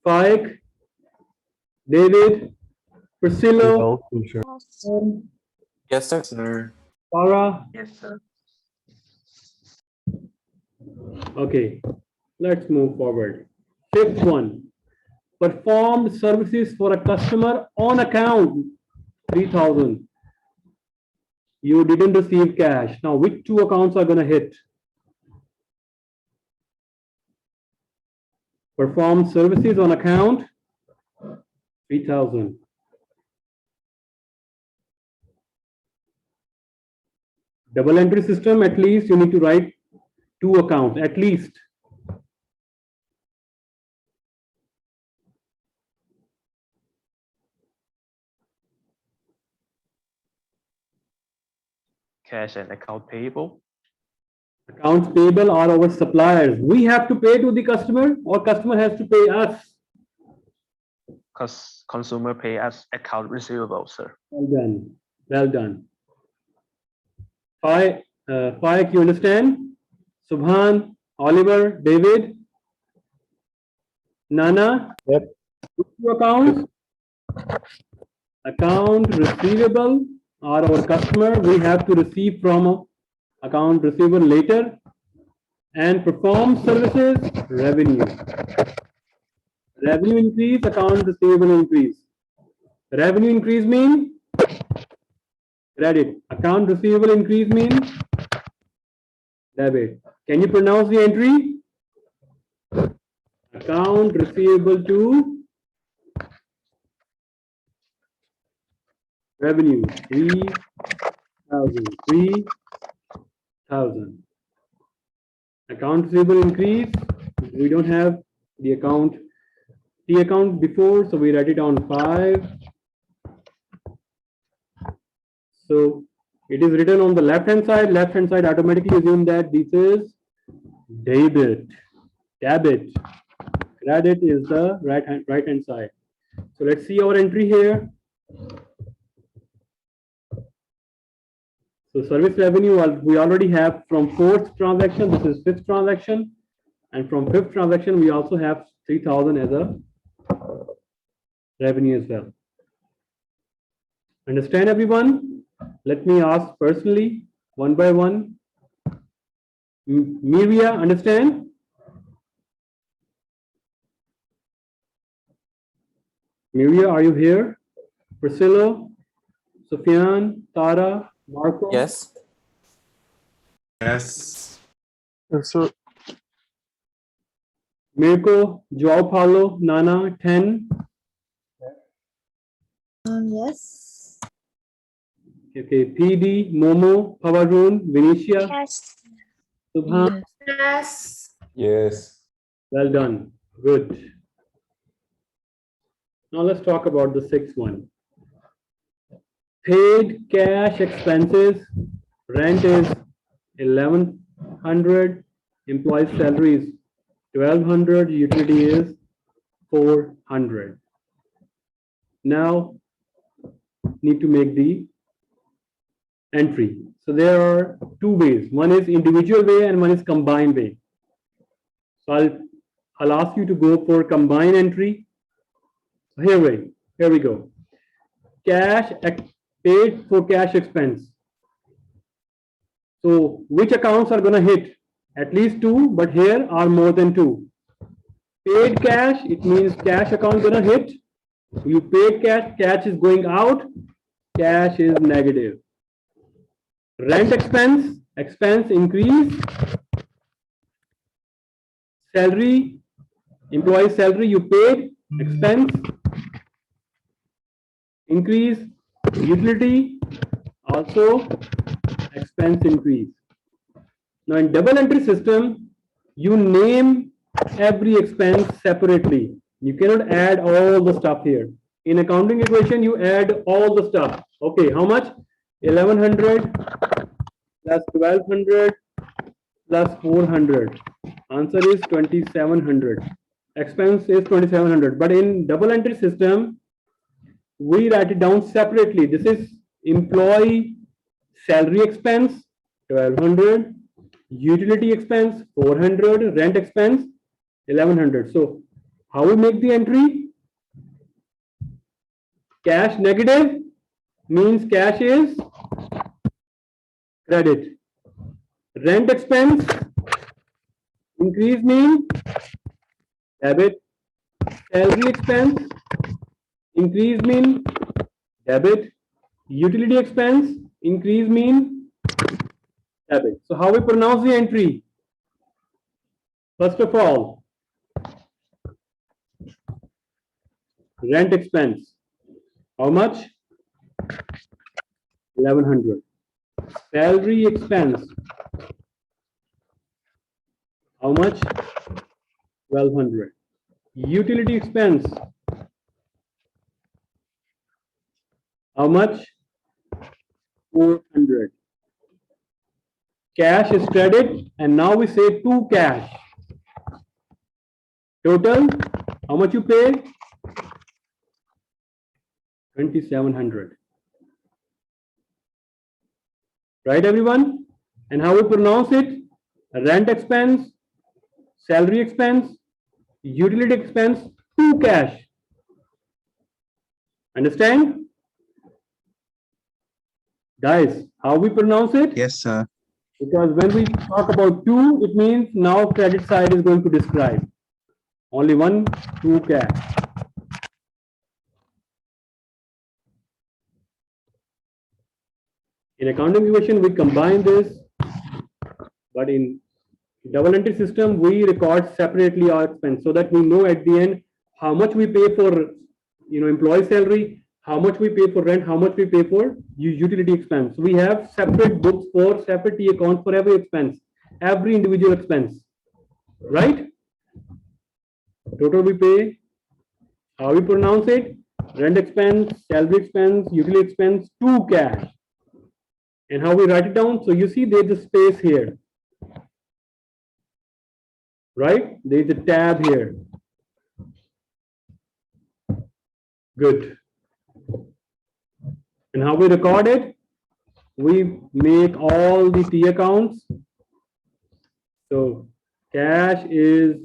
Faik, David, Priscilla, Yes, sir. Sarah. Yes, sir. Okay, let's move forward. Fifth one, performed services for a customer on account, 3,000. You didn't receive cash. Now, which two accounts are going to hit? Performed services on account, 3,000. Double entry system, at least you need to write two accounts, at least. Cash and account payable. Accounts payable are our suppliers. We have to pay to the customer or customer has to pay us. Because consumer pay as account receivable, sir. Well done. Well done. Faik, you understand? Subhan, Oliver, David, Nana? Yep. Two accounts. Account receivable are our customer. We have to receive from account receivable later. And perform services, revenue. Revenue increase, account receivable increase. Revenue increase means credit. Account receivable increase means debit. Can you pronounce the entry? Account receivable to revenue, 3,000. 3,000. Account receivable increase. We don't have the account before, so we write it on 5. So it is written on the left hand side. Left hand side automatically assume that this is debit. Debit. Credit is the right hand side. So let's see our entry here. So service revenue we already have from 4th transaction. This is 5th transaction, and from 5th transaction we also have 3,000 as a revenue as well. Understand, everyone? Let me ask personally, one by one. Miria, understand? Miria, are you here? Priscilla, Sufyan, Tara, Marco? Yes. Yes. Yes, sir. Mirko, Joao Paulo, Nana, 10. Yes. Okay, PD, Momo, Pavarun, Venetia, Yes. Subhan. Yes. Yes. Well done. Good. Now let's talk about the 6th one. Paid cash expenses. Rent is 1,100. Employee salary is 1,200. Utility is 400. Now need to make the entry. So there are two ways. One is individual way and one is combined way. So I'll ask you to go for combined entry. Here we go. Cash paid for cash expense. So which accounts are going to hit? At least 2, but here are more than 2. Paid cash, it means cash account going to hit. You paid cash, cash is going out, cash is negative. Rent expense, expense increase. Salary, employee salary you paid, expense increase. Utility, also expense increase. Now in double entry system, you name every expense separately. You cannot add all the stuff here. In accounting equation, you add all the stuff. Okay, how much? 1,100 plus 1,200 plus 400. Answer is 2,700. Expense is 2,700. But in double entry system, we write it down separately. This is employee salary expense, 1,200. Utility expense, 400. Rent expense, 1,100. So How we make the entry? Cash negative means cash is credit. Rent expense increase means debit. Salary expense increase mean debit. Utility expense increase mean debit. So how we pronounce the entry? First of all, rent expense. How much? 1100. Salary expense. How much? 1200. Utility expense. How much? 400. Cash is credit, and now we say to cash. Total, how much you pay? 2700. Right, everyone? And how we pronounce it? Rent expense, salary expense, utility expense to cash. Understand? Guys, how we pronounce it? Yes, sir. Because when we talk about to, it means now credit side is going to describe. Only one, to cash. In accounting equation, we combine this, but in double entry system, we record separately our expense so that we know at the end how much we pay for, employee salary, how much we pay for rent, how much we pay for utility expense. We have separate books for separate T accounts for every expense, every individual expense, right? Total we pay. How we pronounce it? Rent expense, salary expense, utility expense to cash. And how we write it down? So you see there's a space here, right? There's a tab here. Good. And how we record it? We make all the T accounts. So cash is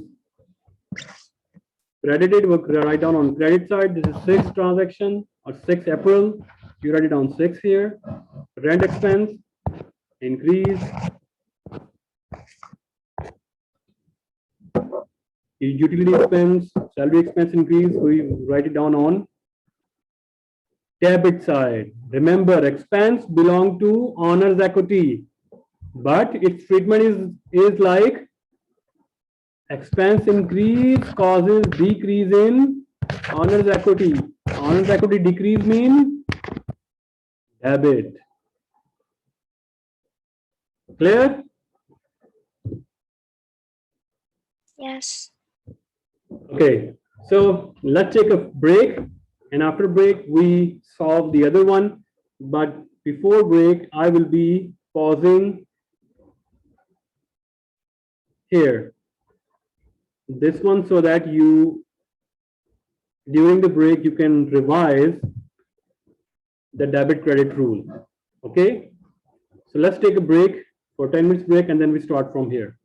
credited, we write down on credit side. This is 6 transaction or 6 April. You write it down 6 here. Rent expense increase. Utility expense, salary expense increase. We write it down on debit side. Remember, expense belong to owner's equity, but its treatment is like expense increase causes decrease in owner's equity. Owner's equity decrease mean debit. Clear? Yes. Okay, so let's take a break, and after break we solve the other one. But before break, I will be pausing here, this one, so that you, during the break, you can revise the debit credit rule. Okay, so let's take a break for 10 minutes break, and then we start from here.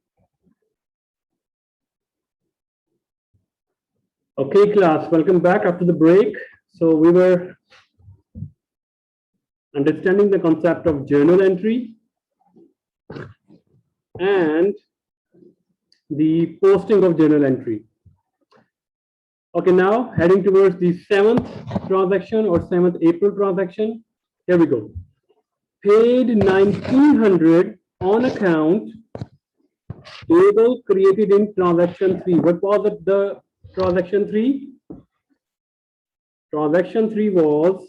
Okay, class, welcome back after the break. So we were understanding the concept of journal entry and the posting of journal entry. Okay, now heading towards the 7th transaction or 7th April transaction. Here we go. Paid 1900 on account, table created in transaction 3. What was it, the transaction 3? Transaction 3 was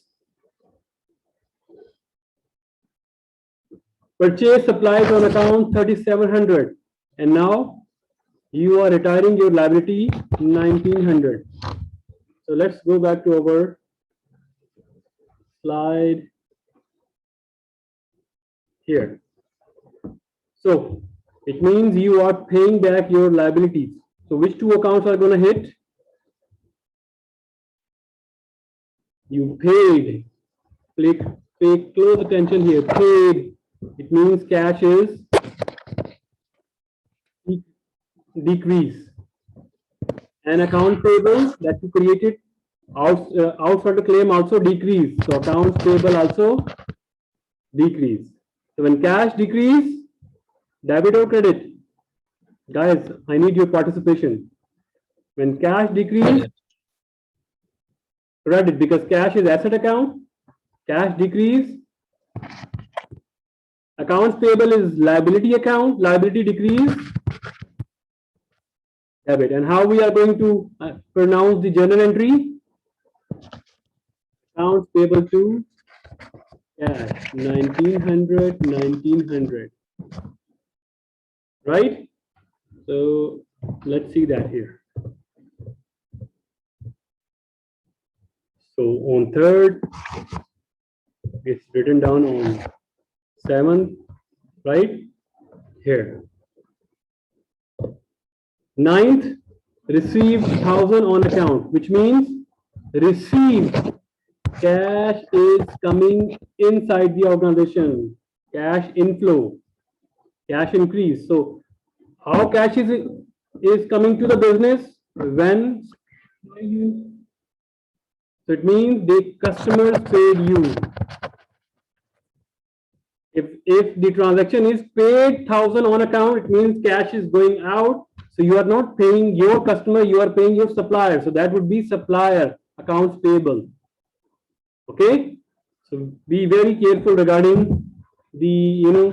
purchase supplies on account 3700, and now you are retiring your liability 1900. So let's go back to our slide here. So it means you are paying back your liabilities. So which two accounts are going to hit? You paid. Pay close attention here. Paid. It means cash is decrease. and account payable that you created outside the claim also decrease. So accounts payable also decrease. So when cash decrease, debit or credit? Guys, I need your participation. When cash decrease, credit, because cash is asset account. Cash decrease. Accounts payable is liability account. Liability decrease. Debit. And how we are going to pronounce the journal entry? Accounts payable to cash 1900. Right? So let's see that here. So on 3rd, it's written down on 7th, right? Here. 9th, received 1000 on account, which means received cash is coming inside the organization. Cash inflow, cash increase. So how cash is coming to the business? When? So it means the customers paid you. If the transaction is paid 1000 on account, it means cash is going out. So you are not paying your customer, you are paying your supplier. So that would be supplier accounts payable. Okay. So be very careful regarding the,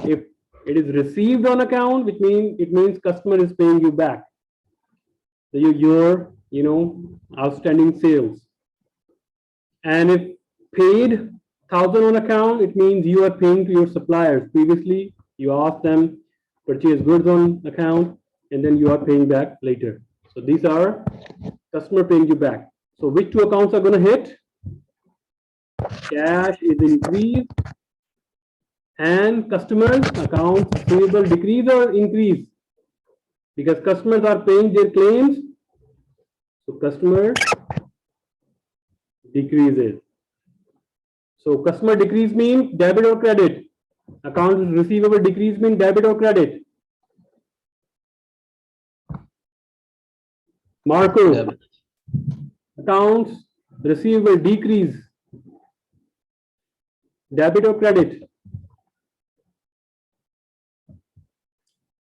if it is received on account, which means it means customer is paying you back. So your outstanding sales. And if paid 1000 on account, it means you are paying to your suppliers. Previously, you asked them purchase goods on account, and then you are paying back later. So these are customer paying you back. So which two accounts are going to hit? Cash is increased, and customers accounts receivable decrease or increase, because customers are paying their claims. So customer decreases. So customer decrease means debit or credit. Accounts receivable decrease means debit or credit. Marco, Debit. accounts receivable decrease, debit or credit?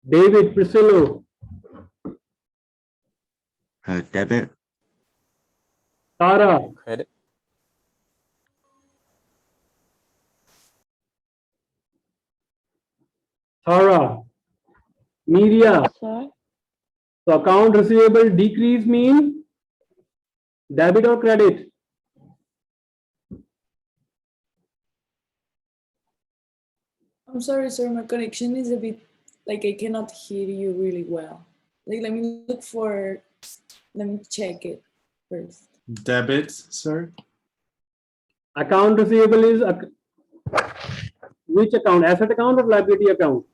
David, Priscilla, Debit. Tara, Credit. Tara, Media. Sir. So account receivable decrease mean debit or credit? I'm sorry, sir. My connection is a bit like I cannot hear you really well. Like, let me check it first. Debit, sir. Account receivable is which account? Asset account or liability account?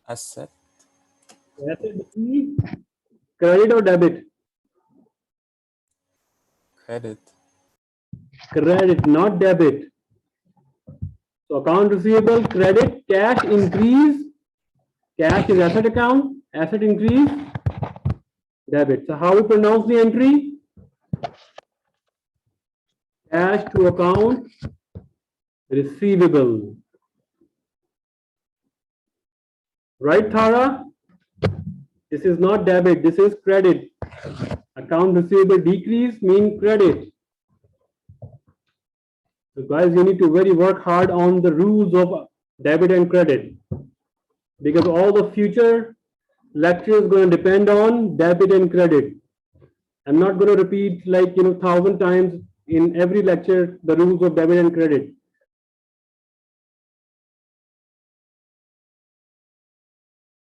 Asset. Asset means credit or debit? Credit. Credit, not debit. So account receivable, credit, cash increase, cash is asset account, asset increase, debit. So how we pronounce the entry? Cash to account receivable. Right, Tara? This is not debit, this is credit. Account receivable decrease mean credit. So guys, you need to very work hard on the rules of debit and credit, because all the future lectures going to depend on debit and credit. I'm not going to repeat 1,000 times in every lecture the rules of debit and credit.